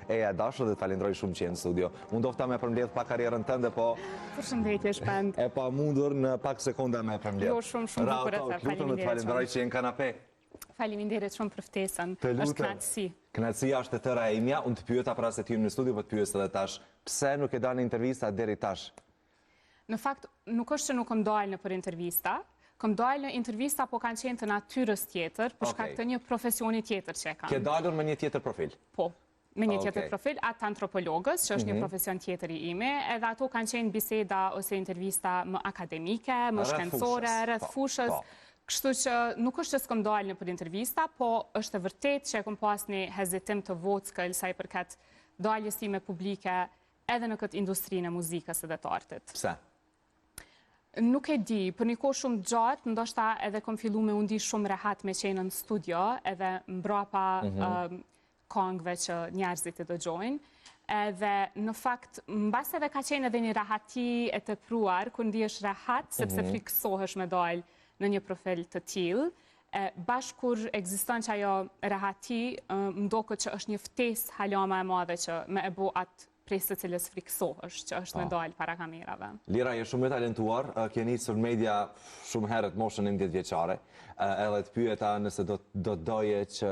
e dashur dhe të falenderoj shumë që je në studio. Mundofta me përmbledh pa karrierën tënde, po Përshëndetje Shpend. e pa mundur në pak sekonda me përmbledh. Jo, shumë bukur e the. Lutem të falenderoj që je në kanape. Faleminderit shumë për ftesën. Të lutem. Është kënaqësi. Kënaqësia është e tëra e imja. Unë të pyeta para se të hym në studio, po të pyes edhe tash, pse nuk e dani intervista deri tash? Në fakt, nuk është që nuk kam dalë në për intervista, kam dalë në intervista, po kanë qenë të natyrës tjetër, për shkak të një profesioni tjetër që e kam. Ke dalur me një tjetër profil? Po, me një tjetër profil, atë antropologës, që është një profesion tjetër i ime, edhe ato kanë qenë biseda ose intervista më akademike, më shkencore, rreth fushës. Kështu që nuk është që s'kom dalë në për intervista, po është e vërtet që e kom pas një hezitim të vockël sa i përket daljes time publike edhe në këtë industrinë e muzikës edhe të artit. Pse? Nuk e di, për një kohë shumë gjatë, ndoshta edhe kom fillu me undi shumë rehat me qenë në studio, edhe mbrapa kongve që njerëzit e dëgjojnë. Edhe në fakt, mbas edhe ka qenë edhe një rahati e të pruar, ku ndi është rahat, sepse friksohesh me dalë në një profil të tillë, bashkë kur ekziston që ajo rahati, mdokët që është një ftesë hala më e madhe që me e bo atë presë të cilës friksohesh, që është me dalë para kamerave. Lira, je shumë e talentuar, ke nisur media shumë herët moshën 11 vjeçare, edhe të pyeta nëse do doje që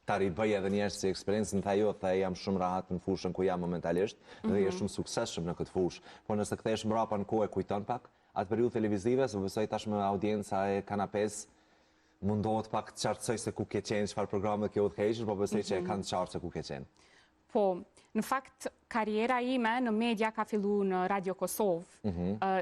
ta ribëj edhe njerëz si eksperiencën, tha jo, tha jam shumë rahat në fushën ku jam momentalisht, dhe je shumë suksesshëm në këtë fushë, po nëse kthehesh mbrapa në kohë, kujton pak atë periudhë televizive, se besoj tashmë audienca e kanapes mundohet pak të qartësoj se ku ke qenë, çfarë programe ke udhëhequr, po besoj që e kanë të qartë se ku ke qenë. Po, në fakt, karriera ime në media ka fillu në Radio Kosovë,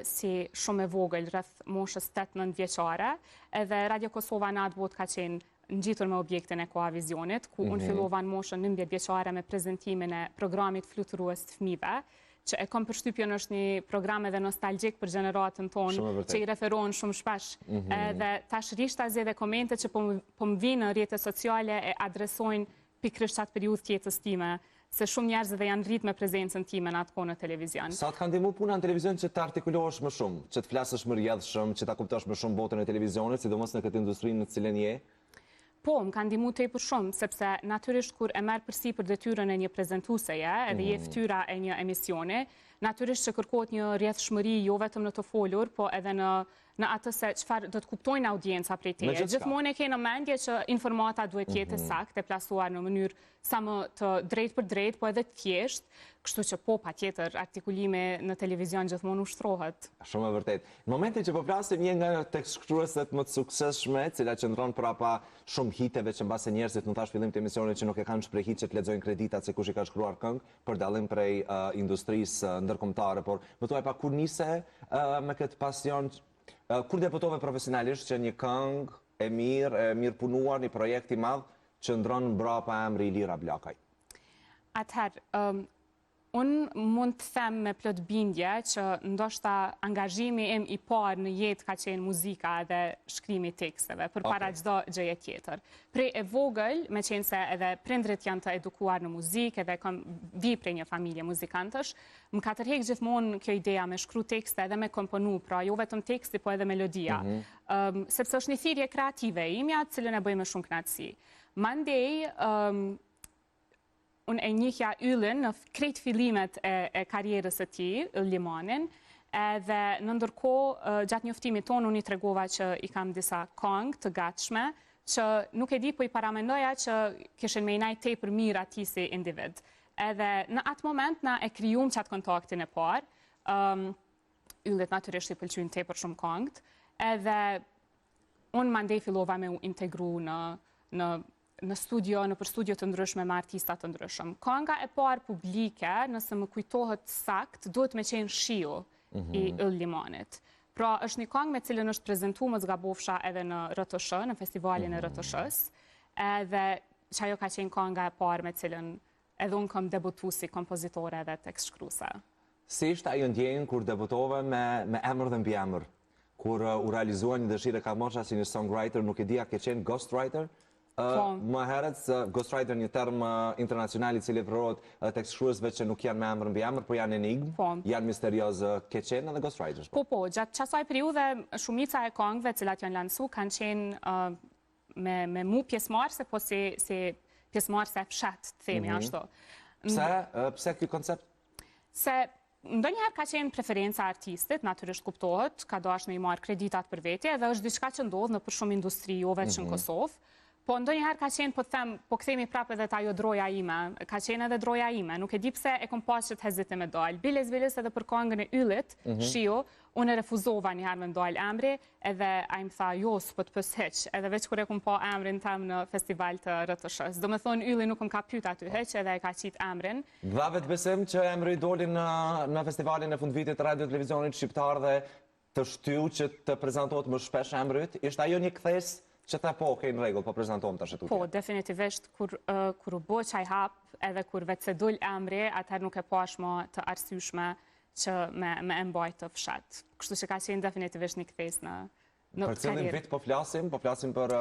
si shumë e vogël, rreth moshës 8-9 vjeçare, edhe Radio Kosova në atë botë ka qenë ngjitur me objektin e Koavizionit, ku unë fillova në moshën 19 vjeçare me prezentimin e programit Fluturues të fëmijëve, që e kom përshtypjen është një program edhe nostalgjik për gjeneratën tonë, që i referohen shumë shpesh. Dhe tash rishtazi dhe komente që po më vinë në rrjetet sociale e adresojnë pikërisht atë periudhë të jetës time, se shumë njerëz dhe janë rrit me prezencën time në atë kohë në televizion. Sa të ka ndihmuar puna në televizion që të artikulohesh më shumë, që të flasësh më rrjedhshëm, që ta kuptosh më shumë botën e televizionit, sidomos në këtë industrinë në të cilën je? Po, më kanë ndihmuar tepër shumë, sepse natyrisht kur e merr përsipër detyrën e një prezantueseje, edhe je fytyra e një emisioni, natyrisht që kërkohet një rrjedhshmëri jo vetëm në të folur, po edhe në atë se çfarë do të kuptojnë audienca prej teje. Gjithmonë e ke në mendje që informata duhet të jetë saktë, e plasuar në mënyrë sa më të drejtë për drejtë, po edhe të thjeshtë, kështu që po patjetër artikulime në televizion gjithmonë ushtrohet. Shumë e vërtet. Në momentin që po flasim një nga tekstshkrueset më të suksesshme, cila qëndron prapa shumë hiteve që mbase njerëzit në tash fillim të emisionit që nuk e kanë shpreh hit që të lexojnë kreditat se kush i ka shkruar këngë, për dallim prej industrisë ndërkombëtare, por më thuaj pak kur nise me këtë pasion. Kur debutove profesionalisht që një këngë e mirë punuar, një projekt i madh që ndron mbrapa emri Lira Blakaj? Atëherë, unë mund të them me plot bindje që ndoshta angazhimi im i parë në jetë ka qenë muzika dhe shkrimi i teksteve, përpara çdo gjëje tjetër. Prej e vogël, me qenë se edhe prindrit janë të edukuar në muzikë, edhe kam vi prej një familje muzikantësh, më ka tërheq gjithmonë kjo ideja me shkru tekste edhe me komponu, pra jo vetëm teksti, po edhe melodia. Sepse është një thirrje kreative imja, të cilën e bëj me shumë kënaqësi. Mandej, unë e njihja Yllin në krejt fillimet e karrierës së tij, Yll Limanin, edhe në ndërkohë gjatë njoftimit tonë unë i tregova që i kam disa këngë të gatshme, që nuk e di, po i paramendoja që kishin me i najt tepër mirë atij si individ. Edhe në atë moment na e krijuam çat kontaktin e parë. Yllit natyrisht i pëlqyen tepër shumë këngët, edhe unë mandej fillova me u integru në studio, në për studio të ndryshme me artistat të ndryshëm. Kënga e parë publike, nëse më kujtohet sakt, duhet me qenë Shiu i Yll Limanit. Pra, është një këngë me cilën është prezantuar më zgabofsha edhe në RTS, në festivalin e RTS-s, edhe që ajo ka qenë kënga e parë me cilën edhe unë kam debutuar si kompozitore edhe tekstshkruese. Si ishte ajo ndjenjë kur debutove me emër dhe mbi emër? Kur u realizua një dëshirë ka mosha si një songwriter, nuk e di a ke qenë ghostwriter? Më herët, ghostwriter një term internacional i cili përrohet tekstshkruesve që nuk janë me emër mbi emër, por janë enigmë, janë misteriozë, ke qenë edhe ghostwriters? Po, gjatë qasaj periudhe, shumica e këngëve cilat janë lansu kanë qenë me mu pjesëmarrëse, po si pjesëmarrëse e fshat, të themi ashtu. Pse ky koncept? Se ndonjëherë ka qenë preferenca e artistit, natyrisht kuptohet, ka dashur me i marrë kreditat për vete, dhe është diçka që ndodh në për shumë industri, jo vetëm në Kosovë. Po ndonjëherë ka qenë, po kthehemi prapë edhe ajo droja ime, ka qenë edhe droja ime. Nuk e di pse e kom pas që të hezitim me dal. Biles edhe për këngën e Yllit, shiu, unë e refuzova njëherë me ndal emri, edhe ai më tha, jo, s'po të pës hiç, edhe veç kur e kom pa emrin tam në festival të RTS-s. Do me thonë, Ylli nuk më ka pyet aty hiç, edhe e ka qit emrin. Dha vetë besim që emri doli në festivalin e fundvitit të radio televizionit shqiptar dhe të shtyu që të prezantohet më shpesh emrit, ishte ajo një kthes që ta po, okej, në rregull, po prezantohem tash tutje. Po, definitivisht, kur u bë çaj hap, edhe kur vetë se dul emri, atëherë nuk e pash më të arsyeshme që me e mbajt të fshat. Kështu që ka qenë definitivisht një kthes në Për cilin vit po flasim për...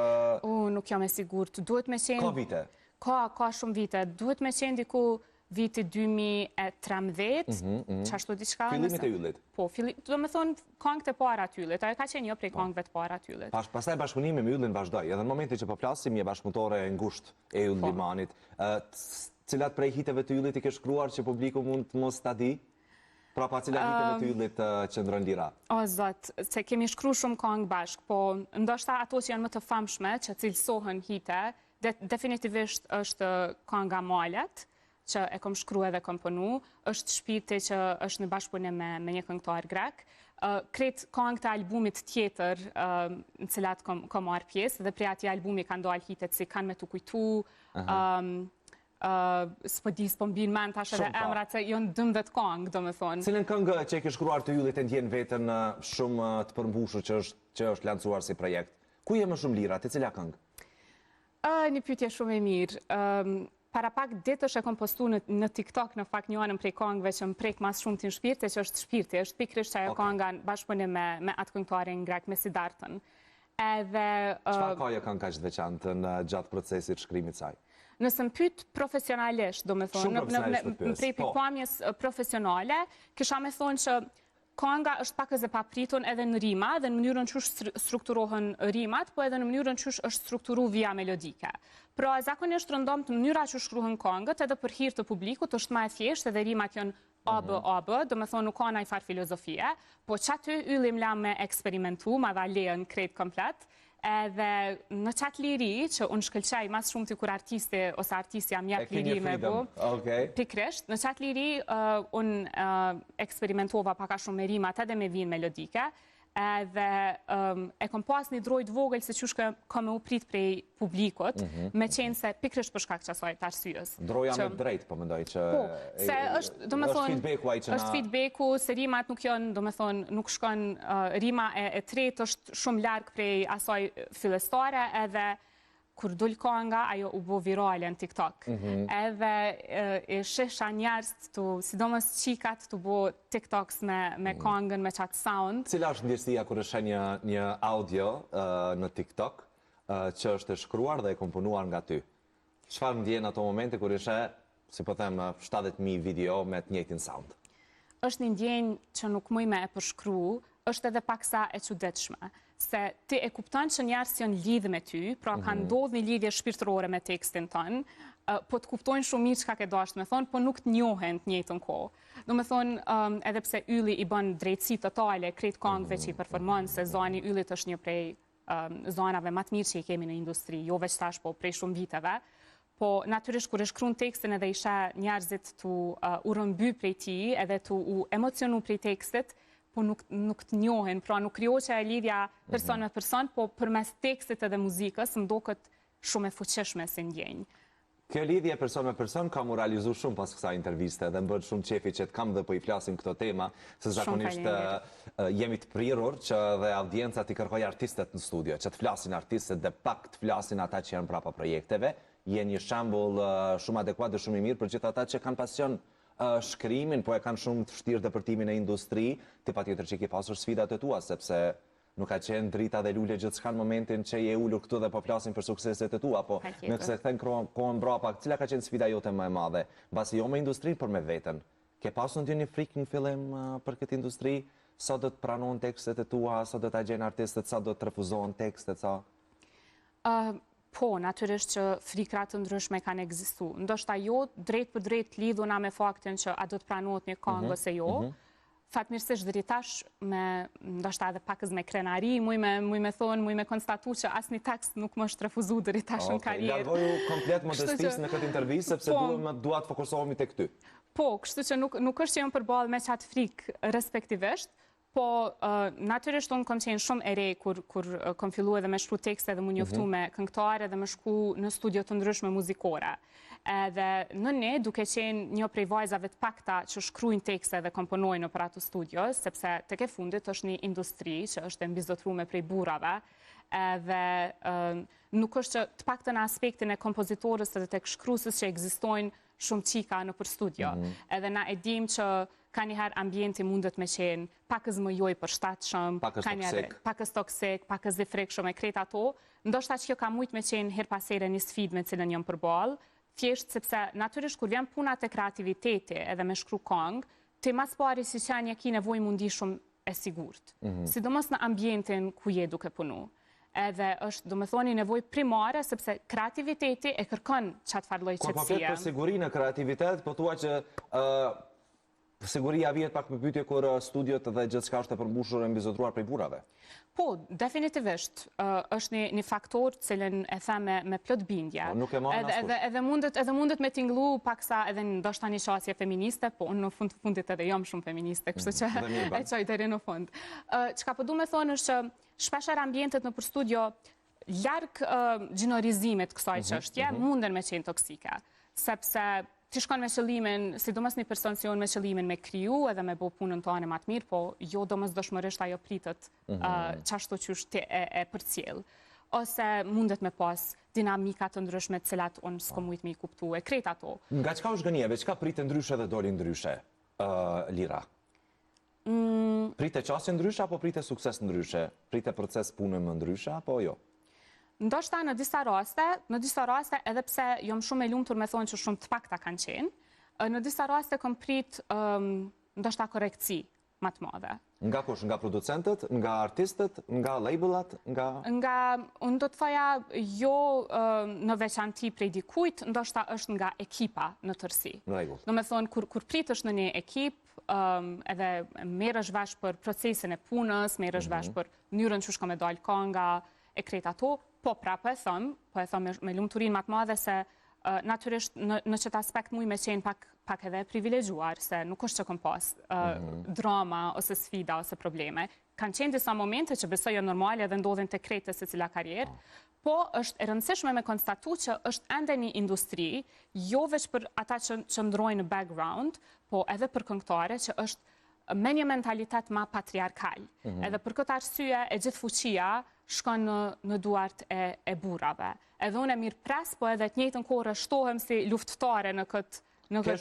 Nuk jam e sigurt. Duhet me qenë... Ka vite? Ka shumë vite. Duhet me qenë diku viti 2013, qashtu diçka. Fillimit e Yllit? Po, do me thonë këngët e para të Yllit. Ajo ka qenë jo prej këngëve të para të Yllit. Pastaj bashkëpunimi me Yllin vazhdoi. Edhe në momentin që po flasim, je bashkëpunëtore e ngushtë e Yll Limanit. Cilat prej hiteve të Yllit i ke shkruar që publiku mund të mos ta di? Pra pa cilat hiteve të Yllit qëndron lira? O zot, se kemi shkruar shumë këngë bashk, po ndoshta ato që janë më të famshme, që cilësohen hite, definitivisht është kënga Malet, që e kom shkru edhe komponu, është Shpirti që është në bashkëpunim me një këngëtar grek. Kretë këngë të albumit tjetër në cilat kom marrë pjesë, dhe prej atij albumi kanë dalë hitet si Kanë me tu kujtu, s'po di, s'po mbin mend tash edhe emrat se janë 12 këngë, domethënë. Cilën këngë që e ke shkruar të Yllit e ndjen veten shumë të përmbushur që është lancuar si projekt? Ku je më shumë lira, te cila këngë? Një pyetje shumë e mirë. Para pak ditësh e kom postu në TikTok në fakt një anën prej këngëve që më prek mas shumë të në Shpirti, që është Shpirti, është pikrisht që ajo kënga bashkëpunim me atë këngëtarin grek me Sidartën. Çfarë ka ajo këngë kaq të veçantë në gjatë procesit shkrimit saj? Nëse më pyet profesionalisht, do me thonë, prej pikpamjes profesionale, kisha me thonë që kënga është pak e papritur edhe në rima, dhe në mënyrën që strukturohen rimat, po edhe në mënyrën që është strukturu via melodike. Pra, zakonisht rëndom të mënyra që shkruhen këngët, edhe për hir të publikut, është ma e thjeshtë, edhe rimat janë AB, do me thonë nuk ka ndaj farë filozofie, po që aty Ylli m'la me eksperimentu, ma dha lejen krejt komplet, edhe në qatë liri, që unë shkëlqaj mas shumë të kur artisti ose artistja mjek liri me bu, pikrisht, në qatë liri unë eksperimentova paka shumë me rimat edhe me vinë melodike, edhe e kom pas një drojt vogël se qysh ka me u prit prej publikut, me qenë se pikrisht për shkak qasoj të arsyës. Droja me drejt, po mendoj që... Po, se është feedbacku aj që na... është feedbacku, se rimat nuk janë, do me thonë, nuk shkon rima e tretë është shumë larg prej asoj fillestare, edhe kur dul kënga, ajo u bo virale në TikTok. Edhe e shesha njerës, sidomos qikat, të bo TikToks me këngën, me qatë sound. Cila është ndjesia kur është një audio në TikTok që është e shkruar dhe e komponuar nga ty? Çfarë ndjen ato momente kur është, si po them, 70.000 video me të njëjtin sound? Është një ndjenjë që nuk muj me e përshkru, është edhe paksa e çuditshme. Se ti e kupton që njerës janë lidhë me ty, pra kanë ndodhur një lidhje shpirtërore me tekstin tënë, po të kuptojnë shumë mirë çka ke dashur me thonë, po nuk të njohen të njëjtën kohë. Do me thonë, edhe pse Ylli i bën drejtësi totale krejt këngëve që i performon, se zani Yllit është një prej zonave më të mirë që i kemi në industri, jo veç tash, po prej shumë viteve. Po natyrisht kur e shkruan tekstin edhe isha njerëzit tu u rëmby prej tij, edhe tu u emocionu prej tekstit, po nuk të njohen, pra nuk krijohet e lidhja person me person, po përmes tekstit edhe muzikës më duket shumë e fuqishme si ndjenjë. Kjo lidhje person me person ka mu realizu shumë pas kësaj interviste dhe më bërë shumë qefi që të kam dhe po i flasim këto tema, se zakonisht jemi të prirur që dhe audiencat i kërkoj artistet në studio, që të flasin artistet dhe pak të flasin ata që janë prapa projekteve, je një shembull shumë adekuat dhe shumë i mirë për gjithë ata që kanë pasion shkrimin, po e kanë shumë të vështirë depërtimin e industri, ti patjetër që ke pasur sfidat e tua, sepse nuk ka qenë drita dhe lule gjithçka në momentin që je ulur këtu dhe po flasim për sukseset e tua, po nëse kthen kohën mbrapa, cila ka qenë sfida jote më e madhe, mbasi jo me industrinë, por me veten? Ke pasur ndonjë frikë në fillim për këtë industri? Sa do të pranohen tekstet e tua, sa do ta gjejnë artistët, sa do të refuzohen tekstet, sa? Po, natyrisht që frikra të ndryshme kanë ekzistu. Ndoshta jo drejt për drejt lidhuna me faktin që a do të pranohet një këngë ose jo. Fatmirësisht deri tash me ndoshta edhe pakës me krenari, muj me thonë, muj me konstatu që asnjë tekst nuk më është refuzu deri tash në karrierë. Largoju komplet modestisë në këtë intervistë sepse dua të fokusohemi tek ty. Po, kështu që nuk është që jam përballë me çat frikë respektivisht, po natyrisht unë kam qenë shumë e re kur kam filluar edhe me shkru tekste dhe mu njoftu me këngëtare dhe me shku në studio të ndryshme muzikore. Edhe në ne, duke qenë një prej vajzave të pakta që shkrujnë tekste dhe komponojnë për ato studio, sepse tek e fundit është një industri që është e mbizotruar prej burrave, edhe nuk është që të paktën në aspektin e kompozitorës dhe tek shkruesës që ekzistojnë shumë qika në për studio. Edhe na e dim që ka njëherë ambienti mundet me qenë pakës më joj për shtatshëm, pakës toksik, pakës dhe frikshëm e krejt ato, ndoshta që kjo ka mujt me qenë her pasere një sfid me cilën jam përballë, thjesht sepse natyrisht kur vjen puna te kreativiteti edhe me shkru këngë, ti mas pari si qenja ki nevoj mundi shumë e sigurt. Sidomos në ambientin ku je duke punu. Edhe është, do me thoni, nevoj primare, sepse kreativiteti e kërkon qatë farloj qëtësia. Kur po flet për siguri në kreativitet, po thua që siguria vjet pak me pyetje kur studiot dhe gjithçka është e përmbushur e mbizotruar prej burrave. Po, definitivisht, është një faktor cilën e them me plot bindje. Nuk e marr askush. Edhe mundet me tingëllu paksa edhe ndoshta një qasje feministe, po unë në fundit edhe jam shumë feministe, kështu që e çoj deri në fund. Çka po du me thonë është që shpeshher ambientet nëpër studio larg gjinorizimit kësaj çështje munden me qenë toksike, sepse ti shkon me qëllimin, sidomos një person si unë me qëllimin me kriju edhe me bo punën tonë më të mirë, po jo domosdoshmërisht ajo pritet çashtu qysh ti e përcjell. Ose mundet me pas dinamika të ndryshme të cilat unë s'ko mujt me i kuptu e krejt ato. Nga çka u zhgënjeve, çka pritet ndryshe dhe doli ndryshe, Lira? Pritet qasje ndryshe apo pritet sukses ndryshe? Pritet proces pune më ndryshe apo jo? Ndoshta në disa raste, edhe pse jam shumë e lumtur me thonë që shumë të pakta kanë qenë, në disa raste kam prit ndoshta korektësi më të madhe. Nga kush? Nga producentët, nga artistët, nga labelat, nga unë do të thoja jo në veçanti prej dikujt, ndoshta është nga ekipa në tërësi. Në rregull. Do me thonë kur pritësh në një ekip, edhe merresh vesh për procesin e punës, merresh vesh për mënyrën që shko me dalë kënga e krejt ato, po pra po e thëm me lumëturin më të madhe se natyrisht në qëtë aspekt muj me qenë pak edhe privilegjuar, se nuk është që kom pas drama ose sfida ose probleme. Kanë qenë disa momente që besoj janë normale dhe ndodhin të krejtë se cila karierë, po është e rëndësishme me konstatu që është ende një industri, jo veç për ata që ndrojnë në background, po edhe për këngëtare që është me një mentalitet ma patriarkal. Edhe për këtë arsye e gjithë fuqia shkon në duart e burrave. Edhe unë e mirë pres, po edhe të njëjtën kohë rështohem si luftëtare në këtë... Ke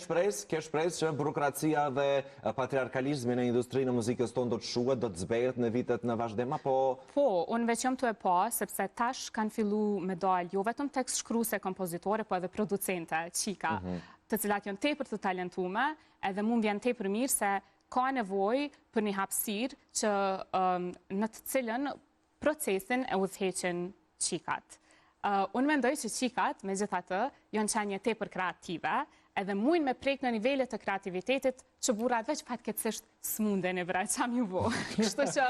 shpresë që burokracia dhe patriarkalizmi në industrinë e muzikës tonë do të shuhet, do të zbehet në vitet në vazhdim, apo... Po, unë veç jam të e pa, sepse tash kanë fillu me dalë, jo vetëm tekst shkruese kompozitore, po edhe producente, qika, të cilat janë tepër të talentume, edhe mund vjen tepër mirë se ka nevojë për një hapësirë që në të cilën procesin e udhëheqin qikat. Unë mendoj që qikat, me gjithatë, janë qenje tepër kreative, edhe mujnë me prek në nivellet të kreativitetit që burrat veç fatkeqësisht s'munden e vra, qam ju bo. Kështu që,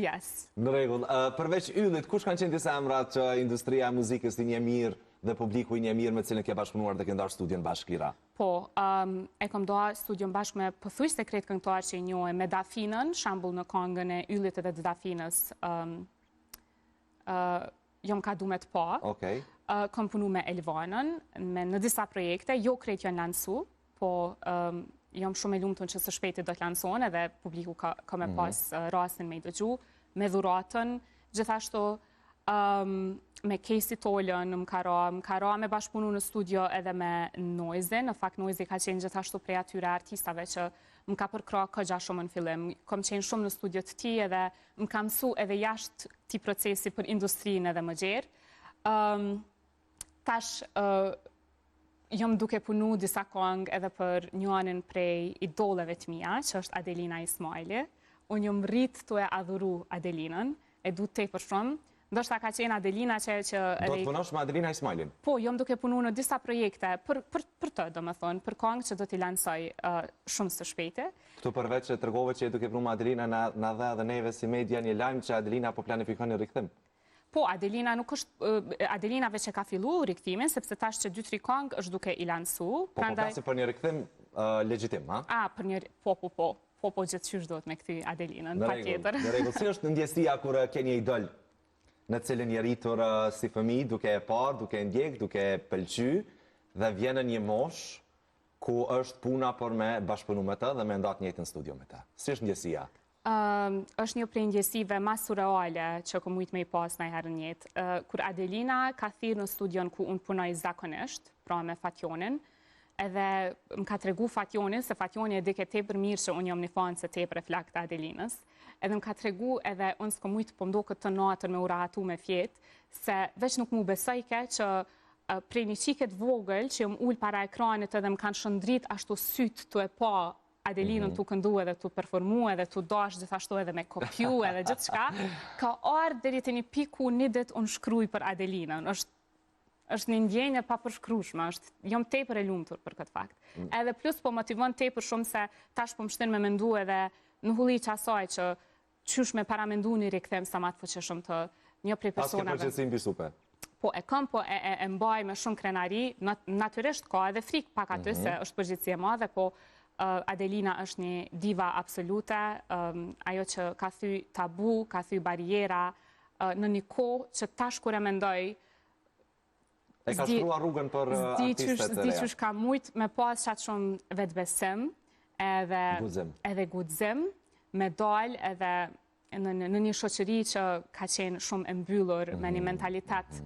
yes. Në rregull, përveç yllit, kush kanë qenë disa emrat që industria e muzikës i një mirë dhe publiku i një mirë me cilën ke bashkëpunuar dhe ke ndarë studion bashkë, Lira? Po, e kam doa studion bashkë me pëthuajse krejt këngëtar që i njohë me Dafinën, shambull në këngën e yllit edhe Dafinës, jom ka du me të pa. Kam punu me Elvanën, në disa projekte, jo krejt janë lansu, po jam shumë e lumëtën që së shpejti do të lansonë, edhe publiku ka me pas rastin me i dëgju, me dhuratën, gjithashtu me Casey Tollën, më ka ra me bashkëpunu në studio edhe me Noise. Në fakt Noise ka qenë gjithashtu prej atyre artistave që më ka përkra këgja shumë në fillim. Kom qenë shumë në studio të ti edhe më ka mësu edhe jashtë ti procesi për industrinë edhe më gjerë. Tash, jom duke punu disa këngë edhe për njënin prej idoleve të mija, që është Adelina Ismaili. Unë jom rritë të e adhuru Adelinën, e du të tepër shumë. ndoshta ka qenë Adelina që Do të punosh me Adelina Ismailin? Po, jom duke punu në disa projekte për të, do më thonë, për këngë që do t'i lansoj shumë së shpejti. Këtu përveç që tregove që e duke punu me Adelina, na dhe edhe neve si media një lajm që Adelina po planifikon një rikthim. Po, Adelina nuk është, Adelina veç e ka fillu riktimin, sepse tash që 2-3 këngë është duke i lansu. Po plasi për një rikthim legjitim, ha? Për një, po, gjithçysh do të me këthy Adelinën, pa tjetër. Në rregull, si është ndjesia kur ke një idol në cilën je rritur si fëmijë, duke e parë, duke e ndjek, duke e pëlqy, dhe vjen në një moshë ku është puna për me bashkëpunu me të dhe me ndat njëjtën studio me të. Si është ndjesia? Është një prej ndjesive ma surreale që ku mujtë me i pas në herë njëtë. Kur Adelina ka thirë në studion ku unë punoj zakonisht, pra me Fationin, edhe më ka tregu Fationin, se Fationi e dike tepër mirë që unë jam një fanë se tepër e flak të Adelinës, edhe më ka tregu edhe unë s'ko mujtë po mdo këtë të natër me urahatu me fjetë, se veç nuk mu besojke që prej një qiket vogël që jam ullë para ekranit edhe më kanë shëndrit ashtu sytë të e pa Adelinën të këndu edhe të performu edhe të dash gjithashtu edhe me kopju edhe gjithë shka, ka ardhë deri të një piku një dit unë shkruj për Adelinën. Është një ndjenje pa përshkrushme, jam tepër e lumtur për këtë fakt. Edhe plus po motivon tepër shumë se tash po më shtin me mendu edhe në hulli që asaj që qysh me paramendu një rikthim sa matë fuqishëm të një prej personave. Pas ke përgjithësim bisupe? Po e kam, po e mbaj me shumë krenari, natyrisht ka edhe frik pak aty se është përgjithësi e madhe, po Adelina është një diva absolute, ajo që ka thy tabu, ka thy bariera, në një kohë që tash kur e mendoj, e ka shkrua rrugën për artistet e reja. Zdi qysh ka mujt me pas qatë shumë vetbesim, edhe gudzim, me dal edhe në një shoqëri që ka qenë shumë e mbyllur, me një mentalitet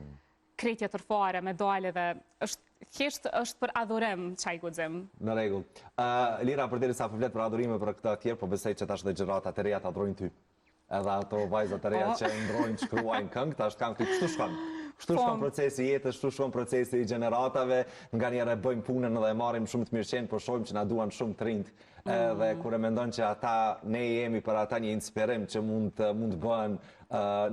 krejtje tërfare, me dal edhe është për adhurim qaj gudzim. Në rregull. Lira, për deri sa përflet për adhurime për këtë tjerë, po besoj që tash dhe gjëratat e reja të adhurojnë ty. Edhe ato vajzat e reja që ndrojnë, shkruajnë këngë, tash kanë këtu, kështu shkon. Kështu shkon procesi jetës, kështu shkon procesi i gjeneratave, nga njerë e bëjmë punën dhe e marim shumë të mirëqenë, por shohim që na duan shumë të rinjt. Dhe kur e mendon që ata, ne jemi për ata një inspirim që mund të bëhen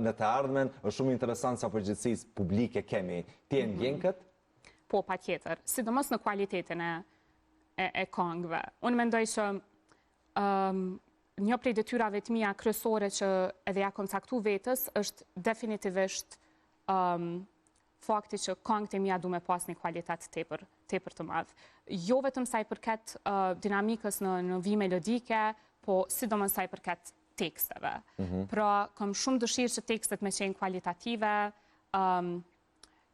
në të ardhmen, është shumë interesant sa përgjithësisë publike kemi. Ti e ndjen këtë? Po, pa tjetër. Sidomos në kualitetin e këngëve. Unë mendoj që një prej detyrave të mia kryesore që edhe ja kom caktu vetës është definitivisht fakti që këngët e mia du me pas një kualitet tepër të madh. Jo vetëm sa i përket dinamikës në vi melodike, po sidomos sa i përket teksteve. Pra, kam shumë dëshirë që tekstet me qenë kualitative,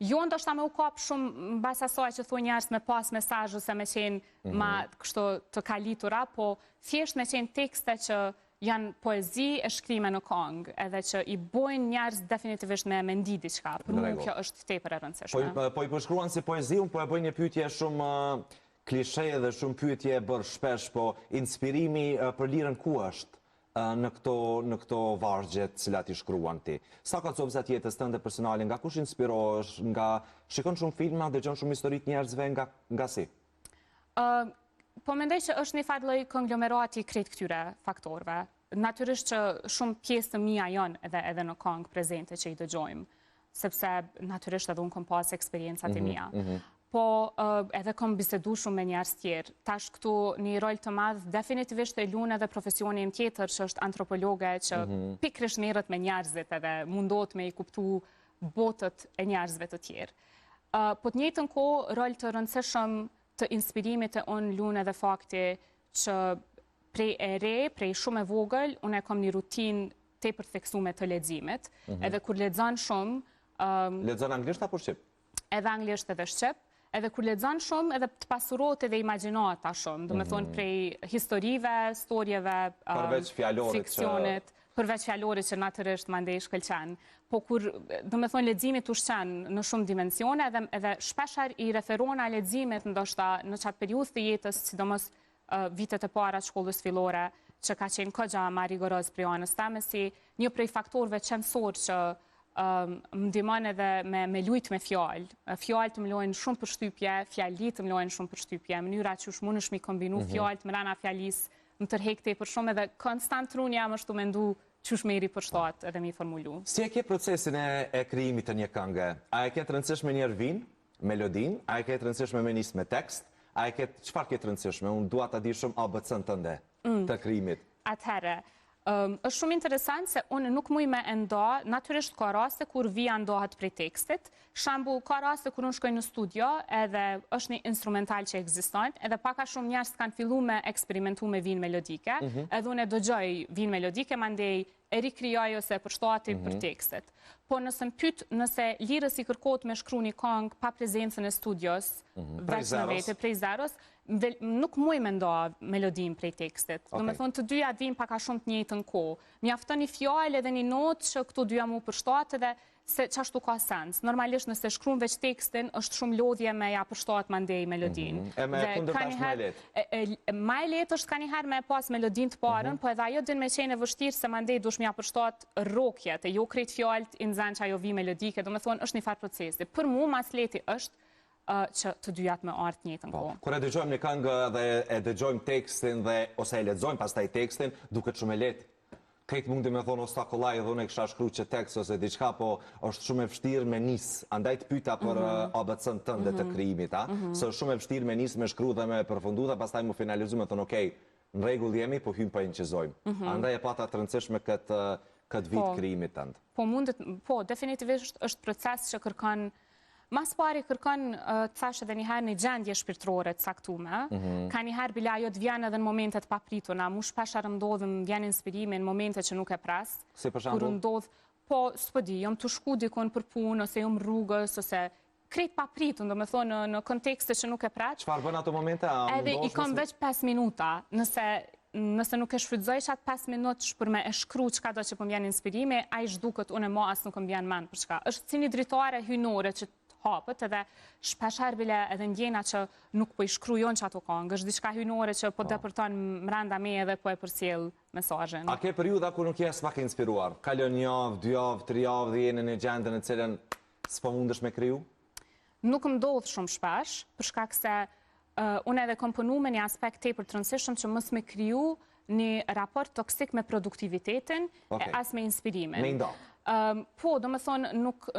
jo ndoshta me u kap shumë mbas asaj që thuaj njerëz me pas mesazh ose me qenë ma kështu të kalitura, po thjesht me qenë tekste që janë poezi e shkrime në këngë, edhe që i bojnë njerëz definitivisht me mendi diçka. Për mua kjo është tepër e rëndësishme. Po i përshkruan si poezi, unë po e bëj një pyetje shumë klishe dhe shumë pyetje bërë shpesh, po inspirimi për lirën ku është në këto vargjet cilat i shkruan ti? Sa ka copëzat jetës tënde personale, nga kush inspirohesh, nga shikon shumë filma, dëgjon shumë historitë njerëzve, nga si? Po mendoj që është një farë lloj konglomerati krejt këtyre faktorëve. Natyrisht që shumë pjesë të mia janë edhe në këngë prezente që i dëgjojmë, sepse natyrisht edhe unë kom pas eksperiencat e mia. Po edhe kom bisedu shumë me njerëz tjerë. Tash këtu një rol të madh definitivisht e lun edhe profesioni im tjetër që është antropologe, që pikërisht merret me njerëzit edhe mundohet me i kuptu botët e njerëzve të tjerë. Po të njëjtën kohë rol të rëndësishëm të inspirimit e unë lun edhe fakti që prej shumë e vogël, unë e kom një rutinë tepër theksuar të leximit, edhe kur lexon shumë... Lexon anglisht apo shqip? Edhe anglisht edhe shqip, edhe kur lexon shumë, edhe të pasurohet edhe imagjinata shumë, do me thonë prej historive, storjeve, fiksionit, përveç fjalorit që natyrisht mandej shkëlqen. Po kur, do me thonë, leximit ushqen në shumë dimensione, edhe shpesher i referon a leximit ndoshta në qatë periudhë të jetës, sidomos vitet e para të shkollës fillore, që ka qenë kogja ma rigoroz prej anës teme, si një prej faktorëve qendësor që më ndihmon edhe me lujt me fjalë. Fjalët më lojnë shumë përshtypje, fjalitë më lojnë shumë përshtypje, mënyra që është mundesh mi kombinu fjalët më rana fjalisë, më tërhek tepër shumë edhe konstant trunja më shtu mendu qysh me i ripërshtat edhe mi formulu. Si e ke procesin e krijimit të një këngë? A e ke të rëndësishme një rvin, melodin? A e ke të rëndësishme me nis me tekst? A e ke çfarë ke të rëndësishme? Unë dua ta di shumë ABC-n tënde të krijimit. Atëherë, është shumë interesant se unë nuk muj me nda, natyrisht ka raste kur vija ndohet prej tekstit, shembull ka raste kur unë shkoj në studio edhe është një instrumental që ekziston, edhe paka shumë njerëz kanë fillu me eksperimentu me vinë melodike, edhe unë e dëgjoj vinë melodike, mandej e rikrijoj ose e përshtati për tekstet. Po nëse më pyet nëse lirës i kërkohet me shkru një këngë pa prezencën e studios, veç në vete, prej zeros, nuk muj me nda melodin prej tekstit. Do me thonë të dyja vijnë paka shumë të njëjtën kohë. Mjafton një fjalë edhe një notë që këto dyja mu përshtatet edhe se qashtu ka sens. Normalisht nëse shkruan veç tekstin, është shumë lodhje me ja përshtat mandej melodin. E me kundërtash më lehtë. Ma e lehtë është kanjëherë me pas melodin të parën, po edhe ajo din me qenë e vështirë se mandej dush me ja përshtat rrokjet, e jo krejt fjallët i nxenë që ajo vi melodike, do me thonë është një farë procesi. Për mu, mas lehti është që të dyjat me artë njëtën kohë. Kur e dëgjojmë një këngë dhe e dëgjojmë tekstin ose e lexojmë pastaj tekstin, duket shumë e lehtë. Këtë mundi me thonë osta kollaj edhe unë e kisha shkru që tekst ose diçka, po është shumë e vështirë me nis. Andaj të pyeta për ABC-n tënde të krijimit, a? Se është shumë e vështirë me nis, me shkru dhe me përfundu dhe pastaj mu finalizu me thonë, okej, në rregull jemi, po hymë pa inqizojmë. Andaj e pata të rëndësishme këtë vit krijimit tënd. Po, definitivisht është proces që kërkon. Mas pari kërkon, të thash edhe njëherë një gjendje shpirtërore të caktume. Ka njëherë bila ajo të vjen edhe në momentet paprituna. Mu shpeshar ndodhëm vjen inspirime në momentet që nuk e pres. Si për shembull? Po, s'po di, jom të shku dikon për punë, ose jom rrugës, ose krejt papritun, do me thonë në kontekste që nuk e pres. Çfarë bën ato momente? Edhe i kom veç 5 minuta, nëse nuk e shfrytëzoj që atë 5 minutë për me e shkru qka do që po m'vjen inspirime, a i zhduket unë e ma asë nuk m'vjen men për çka. Është si një dritare hynore që hapët edhe shpeshar bile edhe ndjena që nuk po i shkrujon që ato këngë, është diçka hynore që po depërton mranda me edhe po e përcjell mesazhin. A ke periudha ku nuk je s'pak inspiruar? Kalon një javë, 2 javë, 3 javë dhe jeni në gjendën në cilën s'po mundesh me kriju? Nuk më ndodh shumë shpesh, për shkak se unë edhe kom punu me një aspekt tepër të rëndësishëm që mos me kriju një raport toksik me produktivitetin e as me inspirimin. Me nda. Po, do me thonë,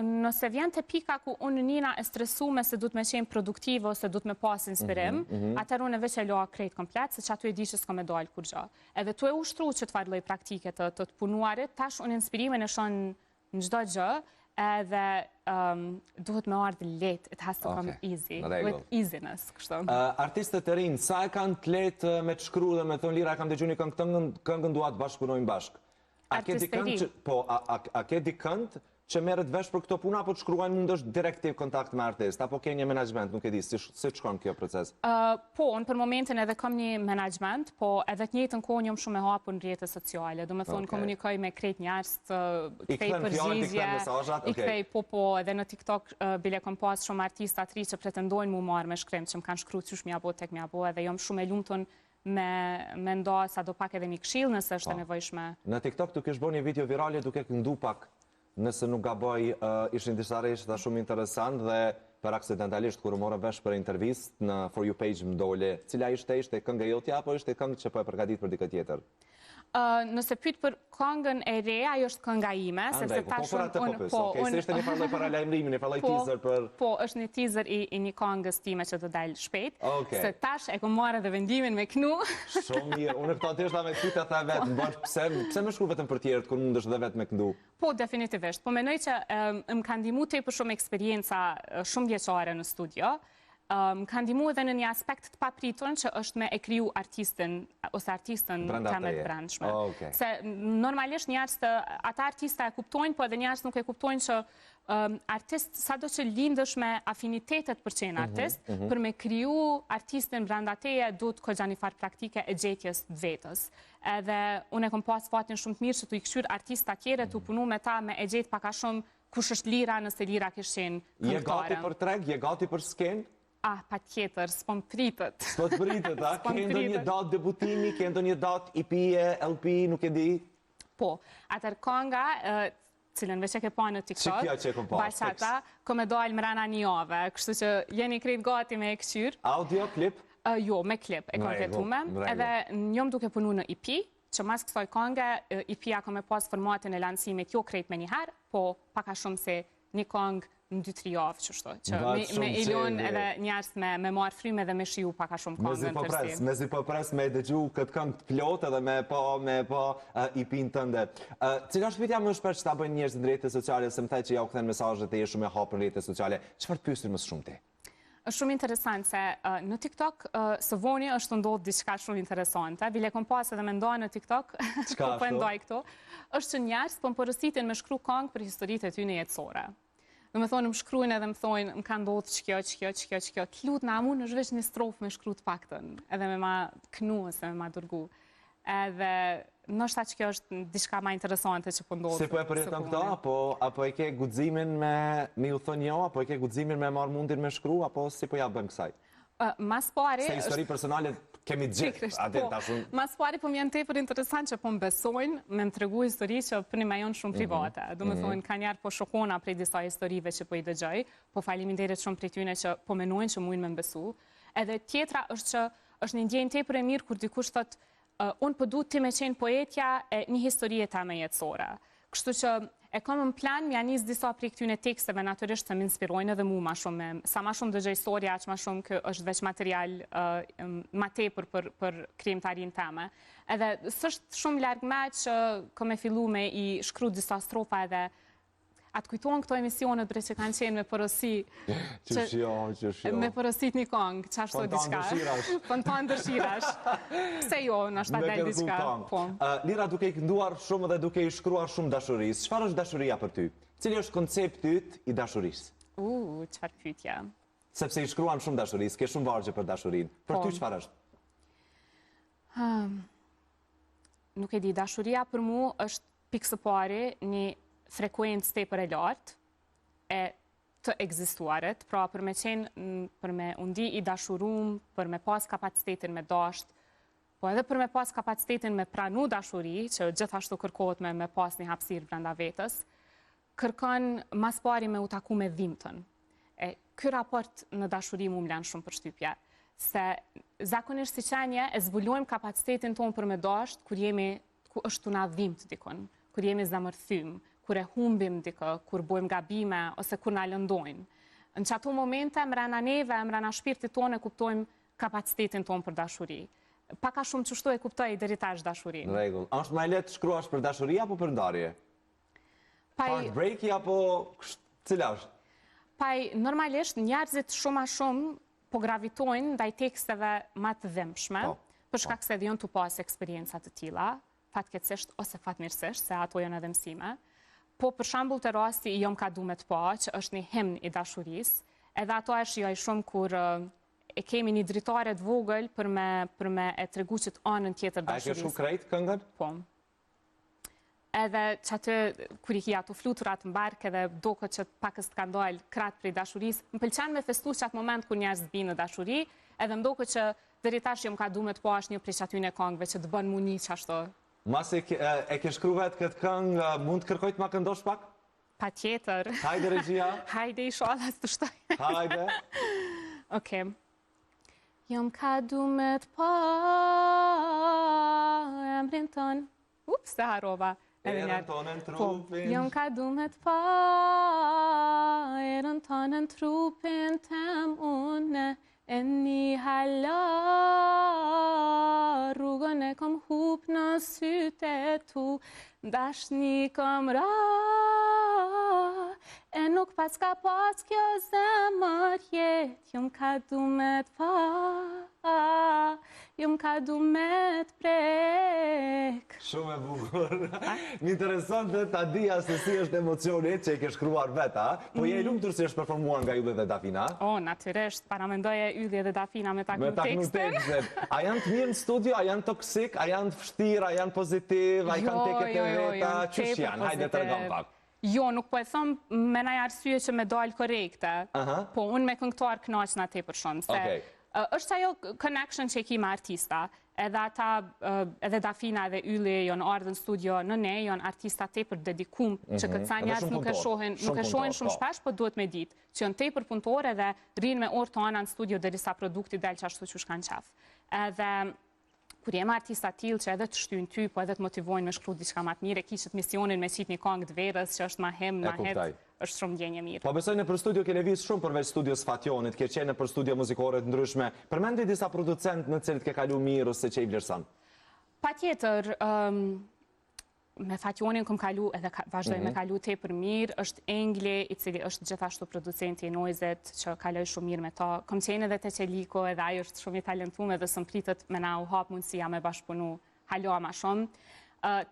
nëse vjen të pika ku unë njëna e stresume se du të me qenë produktive ose du të me pas inspirim, atër unë e veç e loa krejt komplet, se që aty e di që s'ka me dojlë kur gjo. Edhe tu e ushtru që të farloj praktike të punuarit, tash unë inspirimin e shonë në gjdo gjë, edhe duhet me ardhë let, it has to come easy, with easiness, kështu. Artistët e rinë, sa e kanë të letë me të shkru dhe me thonë lira, kam të gjuni këngën duat bashkëpunojnë bashkë? A ke dikënd që merret vesh për këto puna, apo të shkruajnë mund është direktiv kontakt me artist, apo ke një menaxhment, nuk e di, si shkon kjo proces? Po, unë për momentin edhe kam një menaxhment, po edhe të njëjtën kohë jam shumë e hapur në rrjetet sociale, do me thonë komunikoj me krejt njerëz, i kthej përgjigje, i kthej po, edhe në TikTok bile kam pas shumë artista të ri që pretendojnë mu marrë me shkrim, që më kanë shkruar çush m'ja tek m'ja bo, edhe jam shumë e lumtur me nda sa do pak edhe një këshill nëse është e nevojshme. Në TikTok tu kesh bërë një video virale duke këndu pak, nëse nuk gaboj, ishin disa reshta shumë interesant dhe për aksidentalisht kur morë vesh për intervist në For You page më dole, cila ishte këngë jotja apo ishte këngë që po e përgatit për dikë tjetër? Nëse pyet për këngën e re, ajo është kënga ime, sepse tash unë ishte një farloj para lajmërimi, një farloj teaser për... Po, është një teaser i një këngës time që të dalë shpejt, se tash e kom marrë dhe vendimin me knu. Shumë mirë, unë këta të ishta me kyta tha vetë, më bërë pse më shkru vetëm për tjerët, kur mund është dhe vetë me këndu? Po, definitivisht, po menoj që më kanë ndihmu tepër shumë eksperienca shumë vjeçare në studio. Më kanë ndihmu edhe në një aspekt të papritur që është me e kriju artistin ose artistën temet brendshme. Se normalisht njerëz ata artista e kuptojnë, po edhe njerëz nuk e kuptojnë që artist, sado që lindësh me afinitetet për qenë artist, për me kriju artistin brenda teje, duhet kogja një farë praktike e gjetjes vetës. Edhe unë e kom pas fatin shumë të mirë që tu i këshyr artista tjere, tu punu me ta me e gjetë paka shumë kush është lira nëse lira kish qenë këngëtare. Je gati për treg, je gati për skenë? Pa tjetër, s'po më pritët. S'po të pritët, a? Ke ndonjë datë debutimi, ke ndonjë datë IP-e, LP, nuk e di? Po, atër kënga, cilën veç e ke pa në TikTok, bashata, kom e dojnë mrena një jave, kështu që jeni krejt gati me e këqyr. Audio, klip? Jo, me klip e kompletume, edhe njëm duke punu në EP, që mas kësaj kënge EP-ja ka me pas formatin e lancimit jo krejt me njëherë, po paka shumë se një këngë në 2-3 javë qështu, që me ilon edhe njerës me marë fryme dhe me shiu paka shumë këngën tërsi. Mezi po pres me dëgju këtë këngë të plot edhe me pa EP-n tënde. Cila shpitja më shpesh që ta bëjnë njerës në rrjetet sociale, se më thaj që ja u këthen mesazhet e je shumë e hapur në rrjetet sociale, çfarë të pyesin më shumë ti? Është shumë interesant se në TikTok së voni është ndodhur diçka shumë interesante. Bile kom pas edhe me ndonë në TikTok, po ndoj këto, është që njerëz po më porositin me shkru këngë për historitë e tyre jetësore. Do me thonë, më shkruajnë edhe më thonë, më ka ndodhur ç'kjo. T'lut na mund është veç një strofë me shkru të paktën, edhe me ma kënu ose me ma dërgu. Edhe ndoshta që kjo është diçka më interesante që po ndodh. Si po e përjeton këto, apo e ke guximin me u thënë jo, apo e ke guximin me marr mundin me shkru, apo si po ja bën kësaj? Mas pari... Se histori personale kemi gjithë, atë tashun. Mas pari po më janë tepër interesant që po më besojnë me më tregu histori që për një jonë shumë private. Do me thonë, ka njerë po shokona prej disa historive që po i dëgjoj, po faleminderit shumë prej tyne që po menojnë që mujnë me më besu. Edhe tjetra është që është një ndjenjë tepër e mirë kur dikush thotë unë po du ti me qenë poetja e një historie ta me jetësore. Kështu që e kam në plan, më janis disa prej këtyne teksteve natyrisht të më inspirojnë edhe mu ma shumë. Sa ma shumë dëgjoj historia, që ma shumë kë është veç material ma tepër për krijimtarin teme. Edhe s'është shumë larg me që kam e fillu me i shkru disa strofa edhe atë kujtohen këto emisionet bre që kanë qenë me porosi. Qëshjo. Me porosit një kongë, që ashtu diçka. Fontan dëshirash. Pse jo, në ashtu del diçka. Lira, duke i kënduar shumë dhe duke i shkruar shumë dashurisë, çfarë është dashuria për ty? Cili është koncepti yt i dashurisë? Çfarë pyetje. Sepse i shkruan shumë dashurisë, ke shumë vargje për dashurinë. Për ty çfarë është? Nuk e di, dashuria për mu është pikë së pari një frekuencë tepër e lartë e të ekzistuarit, pra për me qenë, për me undi i dashurum, për me pas kapacitetin me dasht, po edhe për me pas kapacitetin me pranu dashuri, që gjithashtu kërkohet me pas një hapësirë brenda vetës, kërkon mas pari me u taku me dhimtën. Ky raport në dashuri mu m'lan shumë për shtypje, se zakonisht si qenje e zbulojmë kapacitetin tonë për me dasht, kur është të na dhimt dikon, kur jemi zamërthym, kur e humbim dikë, kur bojmë gabime, ose kur na lëndojnë. Në që ato momente, mrena neve, mrena shpirtit tonë, e kuptojmë kapacitetin tonë për dashuri. Paka shumë qështu e kuptoj deri tash dashuri. Në regull. Është më lehtë shkruash për dashuri apo për ndarje? Heartbreaki apo cila është? Normalisht, njerëzit shumë a shumë po gravitojnë ndaj teksteve ma të dhimbshme, për shkak se dhe jonë të pas eksperiencat të tilla, fatkeqësisht ose fatmirësisht, se ato janë edhe mësime. Po për shembull të rasti i jom ka du me të pa, që është një himn i dashurisë, edhe ato e shijoj shumë kur e kemi një dritare të vogël për me e tregu që të anën tjetër dashurisë. A e ke shumë krejt këngën? Po. Edhe që atë, kur i ki ato fluturat në bark edhe doko që pakës të kanë dojnë kratë prej dashurisë, më pëlqen me festu që atë moment kur njerëz binë në dashuri, edhe më doko që deri tash jom ka du me të pa është një prej atyne këngëve që të bën muni që ashtu. Mas e ke shkru vetë këtë këngë, mund të kërkoj të ma këndosh pak? Pa tjetër. Hajde, regjia. Hajde, i sholat të shtoj. Hajde. Oke. Jom ka du me të pa emrin ton. Ups, të harova. Erën tonën trupin. Jom ka du me të pa erën tonën trupin tem une e një hala rrugën e kom hup në sytë e tu dashni kom ra e nuk pas ka pas kjo zemër jet jom ka du me të pa jom ka du me të prek. Shumë e bukur. Më interesante ta dija se si është emocionit që e ke shkruar veta, po je i lumtur si është performuar nga Ylli dhe Dafina? Natyrisht, para mendoje Ylli dhe Dafina me taknu tekstin. A janë të mirë në studio, a janë toksik, a janë të vështirë, a janë pozitiv, a i kanë teket e veta, qësh janë? Hajde të regam pak. Jo, nuk po e thëmë me naj arsye që me dalë korekte, po unë me këngëtar kënaqna tepër shumë, se është ajo connection që e ki me artista, edhe Dafina edhe Ylli janë ardhur në studio në ne, janë artista tepër dedikum, që këtë sa njerëz nuk e shohin shumë shpesh, po duhet me ditë, që janë tepër punëtore dhe rrinë me orë të ana në studio derisa produkti del që ashtu që shkan qaf. Edhe kur jemi artista tillë që edhe të shtyjnë ty, po edhe të motivojnë me shkruaj diçka më të mirë, kishit misionin me qit një këngë të verës që është ma hem, ma het, është shumë ndjenjë mirë. Po besoj në për studio ke lëviz shumë përveç studios Fationit, ke qenë për studio muzikore të ndryshme. Përmendi disa producent në cilët ke kalu mirë ose që i vlerëson? Patjetër, me Fationin këm kalu edhe vazhdoj me kalu tepër mirë, është Engli, i cili është gjithashtu producenti i Noizet, që kaloj shumë mirë me ta. Kom qenë edhe te Qeliko, edhe ajo është shumë i talentume dhe së mpritet me na u hap mundësia me bashkëpunu halo ma shumë.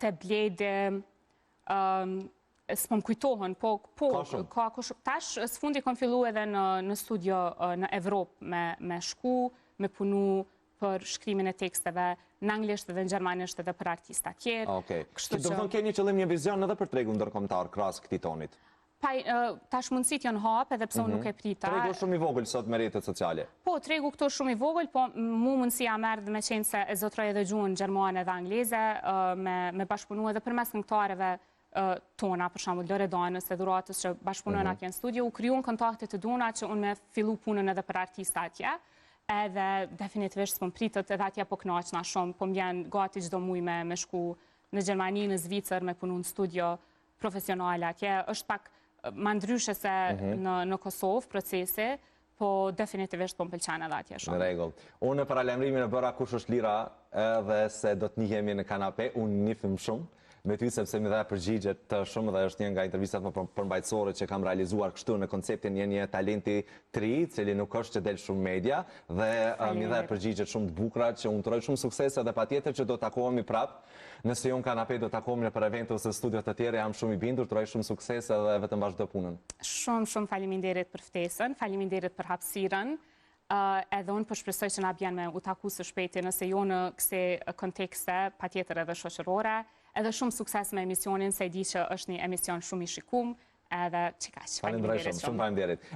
Te Blede, s'pom kujtohen, po, ka tash, s'fundi kom fillu edhe në studio në Evropë me shku, me punu për shkrimin e teksteve në anglisht dhe në gjermanisht edhe për artista tjerë. Okej. Që do të thonë ke një qëllim, një vizion edhe për tregu ndërkombëtar krahas këtij tonit? Tash mundësit janë hap edhe pse unë nuk e prita. Tregu shumë i vogël sot me rrjetet sociale. Po, tregu këto shumë i vogël, po mu mundësia merr me qenë se e zotroj edhe gjuhën gjermane dhe angleze, me bashkëpunu edhe përmes këngëtarëve tona, për shembull Loredanës e Dhuratës që bashkëpunojnë atje në studio, u krijuan kontakte të duna që unë me fillu punën edhe për artista atje. Edhe definitivisht s'pom pritet edhe atje po kënaqna shumë, po m'vjen gati çdo muaj me shku në Gjermani, në Zvicër, me punu në studio profesionale atje. Është pak ma ndryshe se në Kosovë procesi, po definitivisht po m'pëlqen edhe atje shumë. Në rregull. Unë në paralajmërimin e bëra kush është Lira edhe se do të njihemi në kanape, unë nifim shumë me ty sepse mi dha përgjigjet të shumë dhe është një nga intervistat më përmbajtësore që kam realizuar kështu në konceptin një talenti të ri, cili nuk është që del shumë media dhe mi dha përgjigjet shumë të bukura që unë të uroj shumë suksese dhe patjetër që do të takohemi prapë. Nëse ju në kanape do të takohemi në për event ose studiot të tjera, jam shumë i bindur, të uroj shumë suksese dhe vetëm vazhdo punën. Shumë faleminderit për ftesën, faleminderit për hapësirën. Edhe unë përshpresoj që na bjen me u taku së shpejti nëse jo në këse kontekste, patjetër edhe shoqërore, edhe shumë sukses me emisionin, se e di që është një emision shumë i shikum, edhe që ka që Faleminderit shumë, shumë faleminderit.